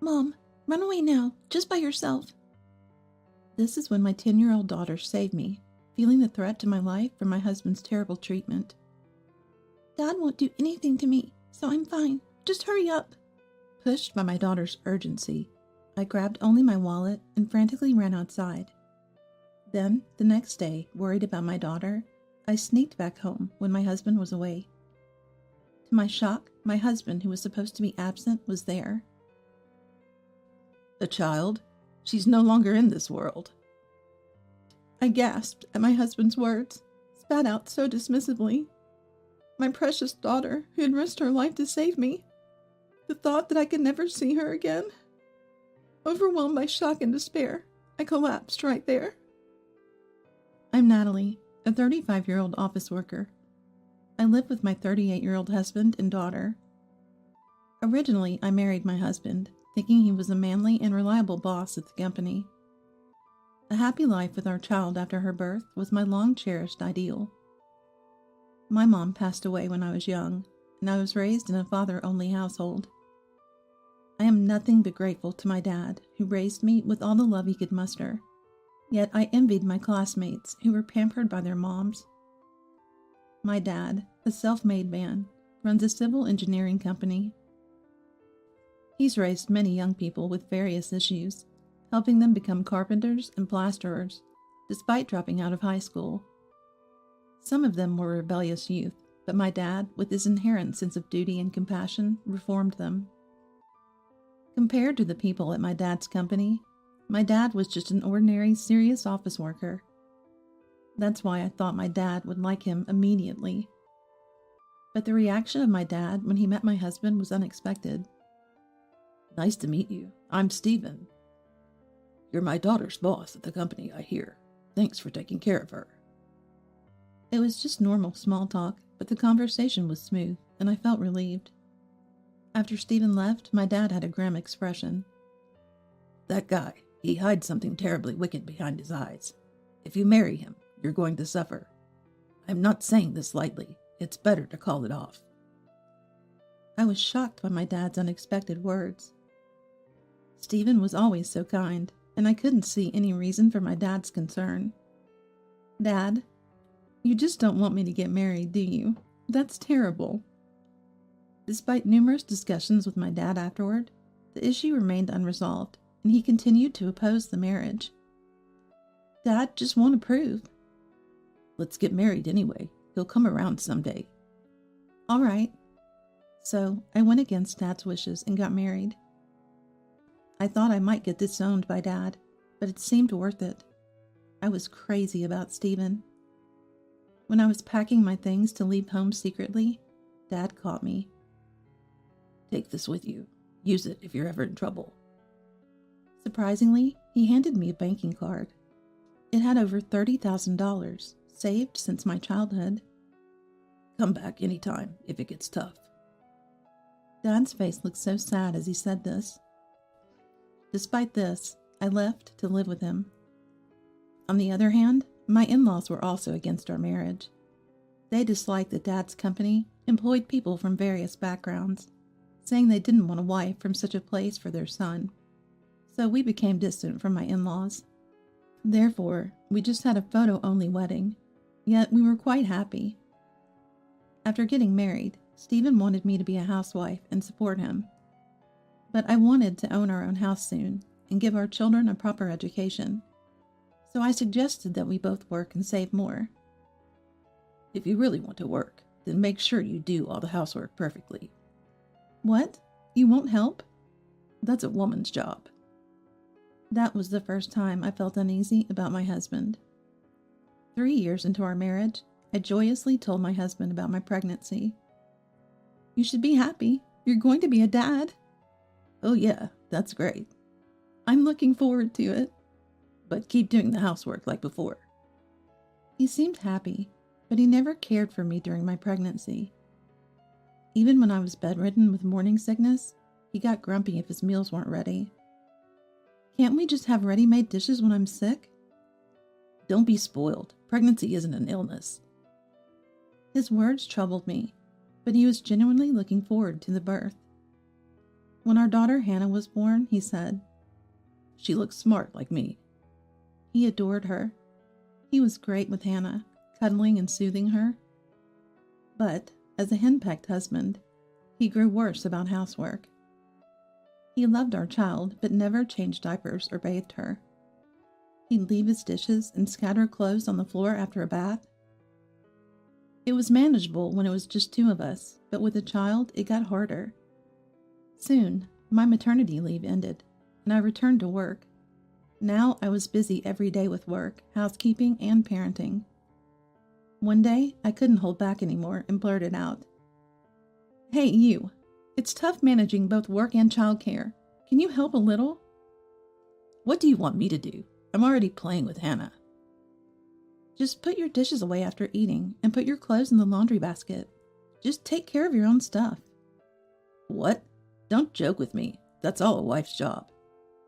Mom, run away now, just by yourself. This is when my 10-year-old daughter saved me, feeling the threat to my life from my husband's terrible treatment. Dad won't do anything to me, so I'm fine. Just hurry up. Pushed by my daughter's urgency, I grabbed only my wallet and frantically ran outside. Then, the next day, worried about my daughter, I sneaked back home when my husband was away. To my shock, my husband, who was supposed to be absent, was there. A child? She's no longer in this world. I gasped at my husband's words, spat out so dismissively. My precious daughter, who had risked her life to save me. The thought that I could never see her again. Overwhelmed by shock and despair, I collapsed right there. I'm Natalie, a 35-year-old office worker. I live with my 38-year-old husband and daughter. Originally, I married my husband, thinking he was a manly and reliable boss at the company. A happy life with our child after her birth was my long-cherished ideal. My mom passed away when I was young, and I was raised in a father-only household. I am nothing but grateful to my dad, who raised me with all the love he could muster. Yet I envied my classmates who were pampered by their moms. My dad, a self-made man, runs a civil engineering company. He's raised many young people with various issues, helping them become carpenters and plasterers, despite dropping out of high school. Some of them were rebellious youth, but my dad, with his inherent sense of duty and compassion, reformed them. Compared to the people at my dad's company, my dad was just an ordinary, serious office worker. That's why I thought my dad would like him immediately. But the reaction of my dad when he met my husband was unexpected. Nice to meet you. I'm Stephen. You're my daughter's boss at the company, I hear. Thanks for taking care of her. It was just normal small talk, but the conversation was smooth, and I felt relieved. After Stephen left, my dad had a grim expression. That guy, he hides something terribly wicked behind his eyes. If you marry him, you're going to suffer. I'm not saying this lightly. It's better to call it off. I was shocked by my dad's unexpected words. Stephen was always so kind, and I couldn't see any reason for my dad's concern. Dad, you just don't want me to get married, do you? That's terrible. Despite numerous discussions with my dad afterward, the issue remained unresolved, and he continued to oppose the marriage. Dad just won't approve. Let's get married anyway. He'll come around someday. All right. So I went against Dad's wishes and got married. I thought I might get disowned by Dad, but it seemed worth it. I was crazy about Stephen. When I was packing my things to leave home secretly, Dad caught me. Take this with you. Use it if you're ever in trouble. Surprisingly, he handed me a banking card. It had over $30,000, saved since my childhood. Come back anytime if it gets tough. Dad's face looked so sad as he said this. Despite this, I left to live with him. On the other hand, my in-laws were also against our marriage. They disliked that Dad's company employed people from various backgrounds, saying they didn't want a wife from such a place for their son. So we became distant from my in-laws. Therefore, we just had a photo-only wedding, yet we were quite happy. After getting married, Stephen wanted me to be a housewife and support him. But I wanted to own our own house soon and give our children a proper education. So I suggested that we both work and save more. If you really want to work, then make sure you do all the housework perfectly. What? You won't help? That's a woman's job. That was the first time I felt uneasy about my husband. 3 years into our marriage, I joyously told my husband about my pregnancy. You should be happy. You're going to be a dad. Oh yeah, that's great. I'm looking forward to it. But keep doing the housework like before. He seemed happy, but he never cared for me during my pregnancy. Even when I was bedridden with morning sickness, he got grumpy if his meals weren't ready. Can't we just have ready-made dishes when I'm sick? Don't be spoiled. Pregnancy isn't an illness. His words troubled me, but he was genuinely looking forward to the birth. When our daughter Hannah was born, he said, "She looks smart like me." he adored her. He was great with Hannah, cuddling and soothing her. But, as a henpecked husband, he grew worse about housework. He loved our child, but never changed diapers or bathed her. He'd leave his dishes and scatter clothes on the floor after a bath. It was manageable when it was just two of us, but with a child, it got harder. Soon, my maternity leave ended, and I returned to work. Now I was busy every day with work, housekeeping, and parenting. One day, I couldn't hold back anymore and blurted out, "Hey, you! It's tough managing both work and childcare. Can you help a little?" "What do you want me to do? I'm already playing with Hannah." "Just put your dishes away after eating and put your clothes in the laundry basket. Just take care of your own stuff." "What? Don't joke with me. That's all a wife's job.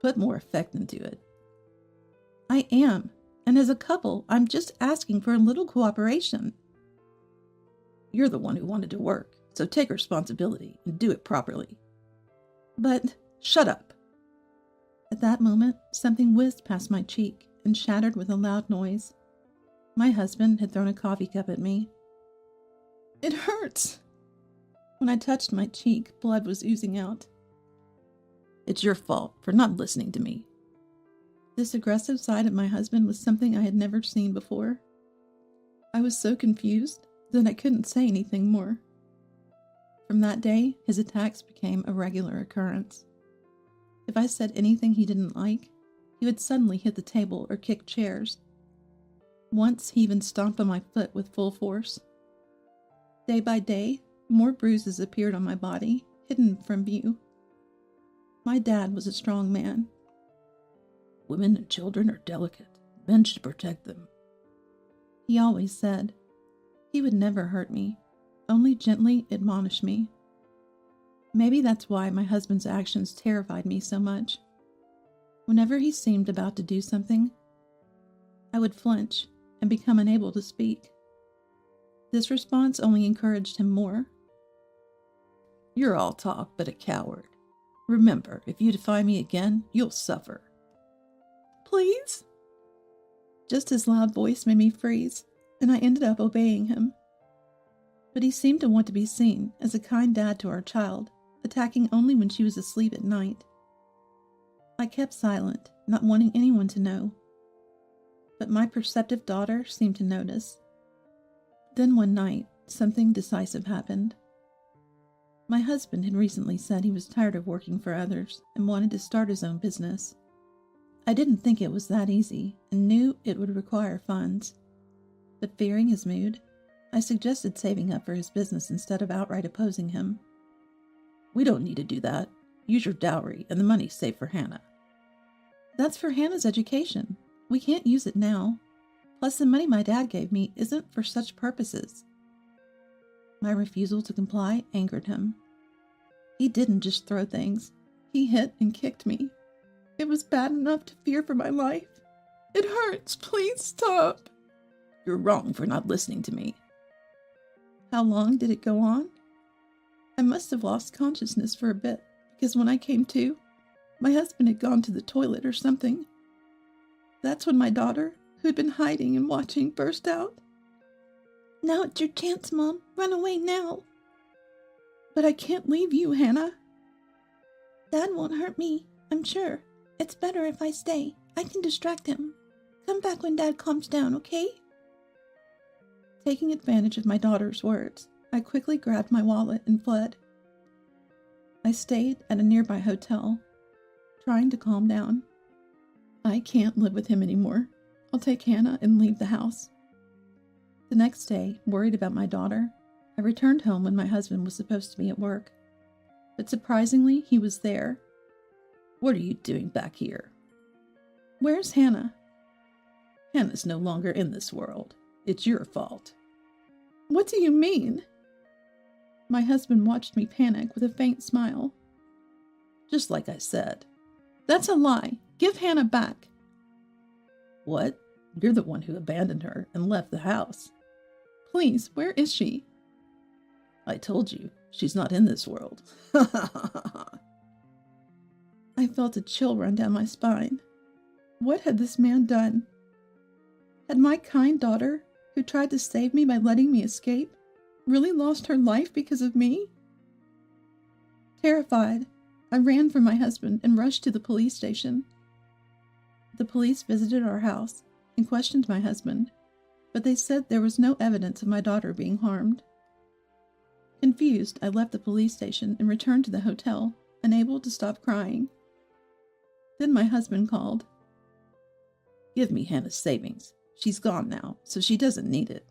Put more effect into it." "I am. And as a couple, I'm just asking for a little cooperation." "You're the one who wanted to work, so take responsibility and do it properly." "But..." "Shut up." At that moment, something whizzed past my cheek and shattered with a loud noise. My husband had thrown a coffee cup at me. "It hurts." When I touched my cheek, blood was oozing out. "It's your fault for not listening to me." This aggressive side of my husband was something I had never seen before. I was so confused that I couldn't say anything more. From that day, his attacks became a regular occurrence. If I said anything he didn't like, he would suddenly hit the table or kick chairs. Once he even stomped on my foot with full force. Day by day, more bruises appeared on my body, hidden from view. My dad was a strong man. "Women and children are delicate. Men should protect them," he always said. He would never hurt me, only gently admonish me. Maybe that's why my husband's actions terrified me so much. Whenever he seemed about to do something, I would flinch and become unable to speak. This response only encouraged him more. "You're all talk but a coward. Remember, if you defy me again, you'll suffer." "Please?" Just his loud voice made me freeze, and I ended up obeying him. But he seemed to want to be seen as a kind dad to our child, attacking only when she was asleep at night. I kept silent, not wanting anyone to know. But my perceptive daughter seemed to notice. Then one night, something decisive happened. My husband had recently said he was tired of working for others and wanted to start his own business. I didn't think it was that easy and knew it would require funds. But fearing his mood, I suggested saving up for his business instead of outright opposing him. "We don't need to do that. Use your dowry and the money's saved for Hannah." "That's for Hannah's education. We can't use it now. Plus, the money my dad gave me isn't for such purposes." My refusal to comply angered him. He didn't just throw things. He hit and kicked me. It was bad enough to fear for my life. "It hurts. Please stop." "You're wrong for not listening to me." How long did it go on? I must have lost consciousness for a bit, because when I came to, my husband had gone to the toilet or something. That's when my daughter, who'd been hiding and watching, burst out. "Now it's your chance, Mom. Run away now." "But I can't leave you, Hannah." "Dad won't hurt me, I'm sure. It's better if I stay. I can distract him. Come back when Dad calms down, okay?" Taking advantage of my daughter's words, I quickly grabbed my wallet and fled. I stayed at a nearby hotel, trying to calm down. I can't live with him anymore. I'll take Hannah and leave the house. The next day, worried about my daughter, I returned home when my husband was supposed to be at work. But surprisingly, he was there. "What are you doing back here?" "Where's Hannah?" "Hannah's no longer in this world. It's your fault." "What do you mean?" My husband watched me panic with a faint smile. "Just like I said." "That's a lie. Give Hannah back." "What? You're the one who abandoned her and left the house." "Please, where is she?" "I told you, she's not in this world." I felt a chill run down my spine. What had this man done? Had my kind daughter, who tried to save me by letting me escape, really lost her life because of me? Terrified, I ran from my husband and rushed to the police station. The police visited our house and questioned my husband, but they said there was no evidence of my daughter being harmed. Confused, I left the police station and returned to the hotel, unable to stop crying. Then my husband called. Give me Hannah's savings. She's gone now, so she doesn't need it.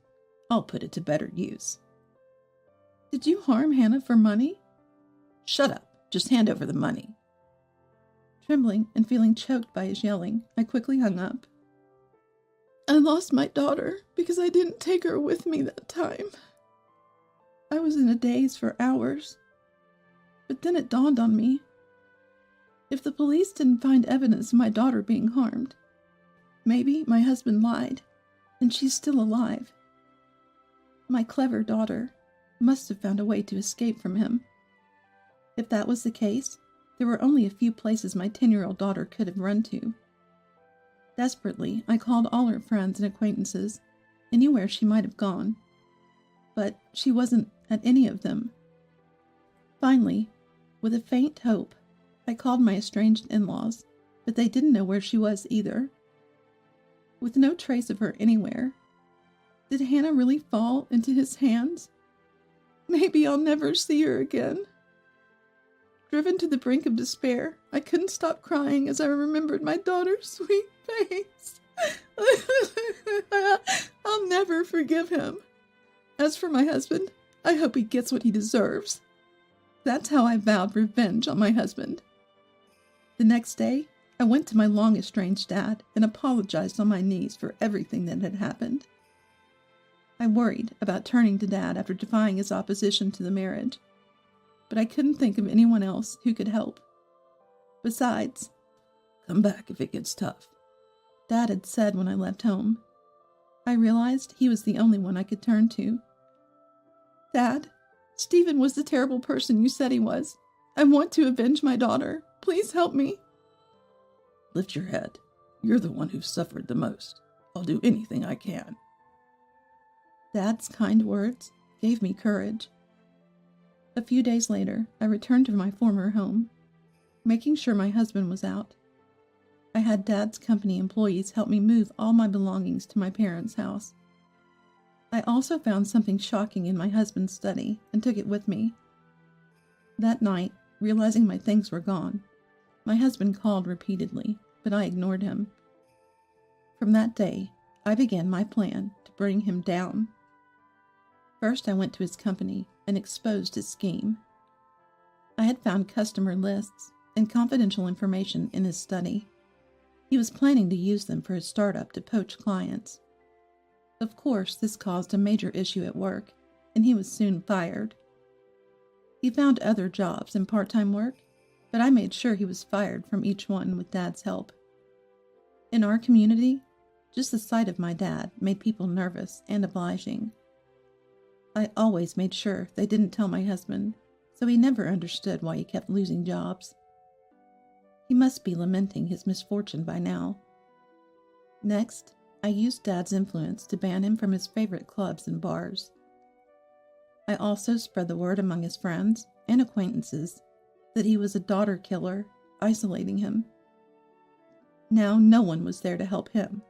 I'll put it to better use. Did you harm Hannah for money? Shut up. Just hand over the money. Trembling and feeling choked by his yelling, I quickly hung up. I lost my daughter because I didn't take her with me that time. I was in a daze for hours. But then it dawned on me. If the police didn't find evidence of my daughter being harmed, maybe my husband lied, and she's still alive. My clever daughter must have found a way to escape from him. If that was the case, there were only a few places my 10-year-old daughter could have run to. Desperately, I called all her friends and acquaintances, anywhere she might have gone. But she wasn't at any of them. Finally, with a faint hope, I called my estranged in-laws, but they didn't know where she was either. With no trace of her anywhere, did Hannah really fall into his hands? Maybe I'll never see her again. Driven to the brink of despair, I couldn't stop crying as I remembered my daughter's sweet face. I'll never forgive him. As for my husband, I hope he gets what he deserves. That's how I vowed revenge on my husband. The next day, I went to my long-estranged dad and apologized on my knees for everything that had happened. I worried about turning to Dad after defying his opposition to the marriage, but I couldn't think of anyone else who could help. Besides, come back if it gets tough, Dad had said when I left home. I realized he was the only one I could turn to. Dad, Stephen was the terrible person you said he was. I want to avenge my daughter. Please help me. Lift your head. You're the one who suffered the most. I'll do anything I can. Dad's kind words gave me courage. A few days later, I returned to my former home, making sure my husband was out. I had Dad's company employees help me move all my belongings to my parents' house. I also found something shocking in my husband's study and took it with me. That night, realizing my things were gone, my husband called repeatedly, but I ignored him. From that day, I began my plan to bring him down. First, I went to his company and exposed his scheme. I had found customer lists and confidential information in his study. He was planning to use them for his startup to poach clients. Of course, this caused a major issue at work, and he was soon fired. He found other jobs and part-time work, but I made sure he was fired from each one with Dad's help. In our community, just the sight of my dad made people nervous and obliging. I always made sure they didn't tell my husband, so he never understood why he kept losing jobs. He must be lamenting his misfortune by now. Next, I used Dad's influence to ban him from his favorite clubs and bars. I also spread the word among his friends and acquaintances that he was a daughter killer, isolating him. Now no one was there to help him.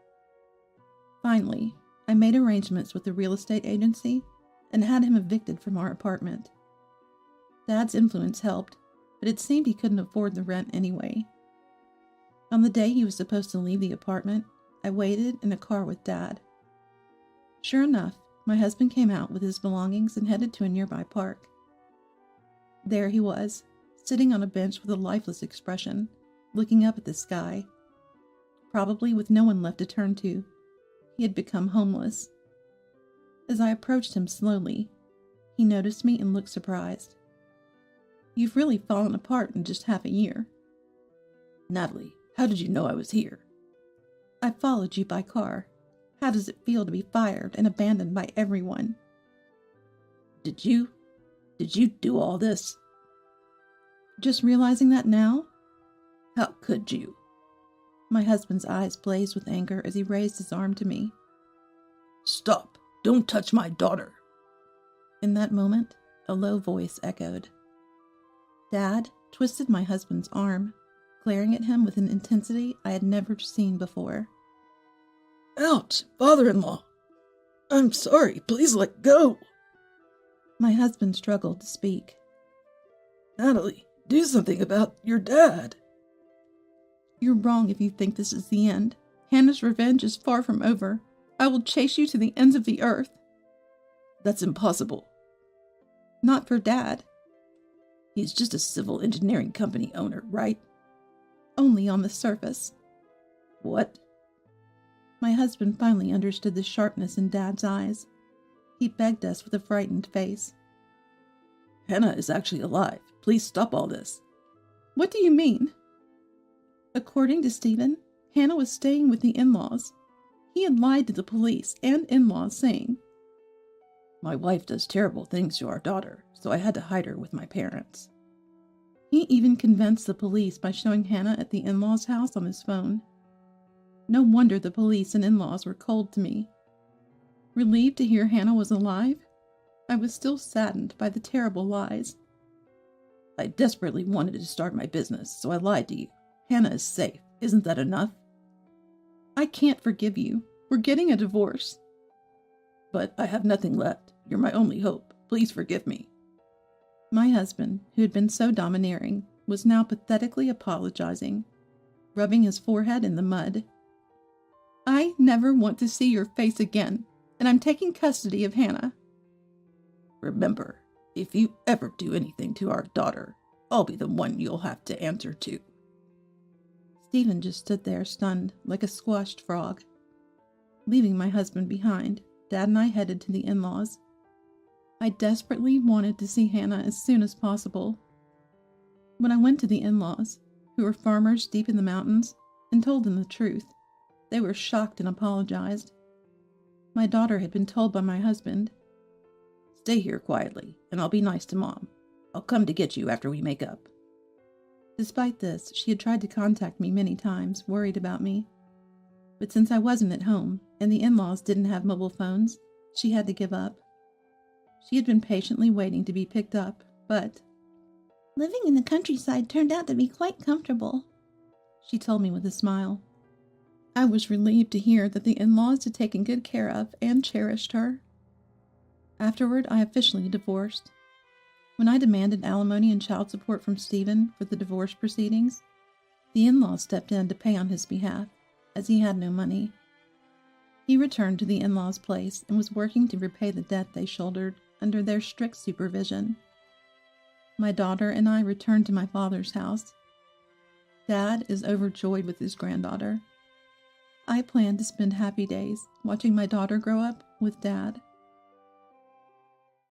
Finally, I made arrangements with the real estate agency and had him evicted from our apartment. Dad's influence helped, but it seemed he couldn't afford the rent anyway. On the day he was supposed to leave the apartment, I waited in a car with Dad. Sure enough, my husband came out with his belongings and headed to a nearby park. There he was, sitting on a bench with a lifeless expression, looking up at the sky. Probably with no one left to turn to, he had become homeless. As I approached him slowly, he noticed me and looked surprised. "You've really fallen apart in just half a year." "Natalie, how did you know I was here?" "I followed you by car. How does it feel to be fired and abandoned by everyone?" Did you do all this?" "Just realizing that now? How could you? My husband's eyes blazed with anger as he raised his arm to me. Stop! Don't touch my daughter! In that moment, a low voice echoed. Dad twisted my husband's arm, glaring at him with an intensity I had never seen before. Ouch, father-in-law! I'm sorry, please let go! My husband struggled to speak. Natalie, do something about your dad. You're wrong if you think this is the end. Hannah's revenge is far from over. I will chase you to the ends of the earth. That's impossible. Not for Dad. He's just a civil engineering company owner, right? Only on the surface. What? My husband finally understood the sharpness in Dad's eyes. He begged us with a frightened face. Hannah is actually alive. Please stop all this. What do you mean? According to Stephen, Hannah was staying with the in-laws. He had lied to the police and in-laws, saying, My wife does terrible things to our daughter, so I had to hide her with my parents. He even convinced the police by showing Hannah at the in-laws' house on his phone. No wonder the police and in-laws were cold to me. Relieved to hear Hannah was alive, I was still saddened by the terrible lies. I desperately wanted to start my business, so I lied to you. Hannah is safe. Isn't that enough? I can't forgive you. We're getting a divorce. But I have nothing left. You're my only hope. Please forgive me. My husband, who had been so domineering, was now pathetically apologizing, rubbing his forehead in the mud. I never want to see your face again, and I'm taking custody of Hannah. Remember, if you ever do anything to our daughter, I'll be the one you'll have to answer to. Stephen just stood there stunned, like a squashed frog. Leaving my husband behind, Dad and I headed to the in-laws. I desperately wanted to see Hannah as soon as possible. When I went to the in-laws, who were farmers deep in the mountains, and told them the truth, they were shocked and apologized. My daughter had been told by my husband, Stay here quietly, and I'll be nice to Mom. I'll come to get you after we make up. Despite this, she had tried to contact me many times, worried about me. But since I wasn't at home, and the in-laws didn't have mobile phones, she had to give up. She had been patiently waiting to be picked up, but living in the countryside turned out to be quite comfortable, she told me with a smile. I was relieved to hear that the in-laws had taken good care of and cherished her. Afterward, I officially divorced. When I demanded alimony and child support from Stephen for the divorce proceedings, the in-laws stepped in to pay on his behalf, as he had no money. He returned to the in-laws' place and was working to repay the debt they shouldered under their strict supervision. My daughter and I returned to my father's house. Dad is overjoyed with his granddaughter. I plan to spend happy days watching my daughter grow up with Dad.